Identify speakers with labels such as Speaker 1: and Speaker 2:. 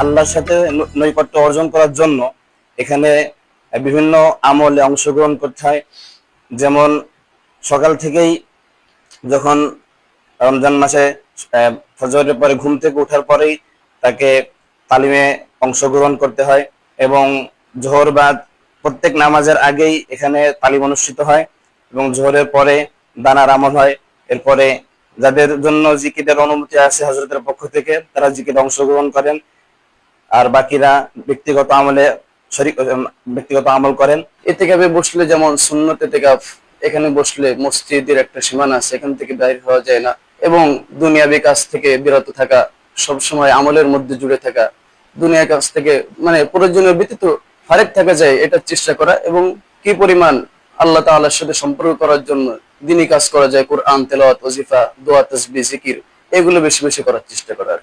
Speaker 1: আল্লাহর সাথে নৈকট্য অর্জন করার জন্য এখানে বিভিন্ন আমলে অংশগ্রহণ করতে হয়। যেমন সকাল থেকেই যখন রমজান মাসে ফজরের পরে ঘুম থেকে ওঠার পরেই তাকে তালিমে অংশগ্রহণ করতে হয়, এবং জোহর বাদ প্রত্যেক নামাজের আগেই এখানে তালিম অনুষ্ঠিত হয়, এবং জোহরের পরে দানার আমল হয়। এরপরে যাদের জন্য জিকিরের অনুমতি আছে হযরতের পক্ষ থেকে তারা জিকিরে অংশগ্রহণ করেন, আর বাকিরা ব্যক্তিগত আমল করেন।
Speaker 2: ইতিকাফে বসলে যেমন সুন্নত ইতিকাফ, এখানে বসলে মসজিদের একটা সীমানা আছে, এখান থেকে বাইরে হওয়া যায় না, এবং দুনিয়াবি কাজ থেকে বিরত থাকা, সব সময় আমলের মধ্যে জুড়ে থাকা, দুনিয়ার কাছ থেকে মানে প্রয়োজনীয় ব্যতীত ফারেক থাকা যায়, এটা চেষ্টা করা, এবং কি পরিমাণ আল্লাহ তাআলার সাথে সম্পর্ক করার জন্য দিনী কাজ করা যায়, কোরআন তেলাওয়াত, ওয়াজিফা, দোয়া, তাসবিহ, জিকির, এগুলো বেশি বেশি করার চেষ্টা করা।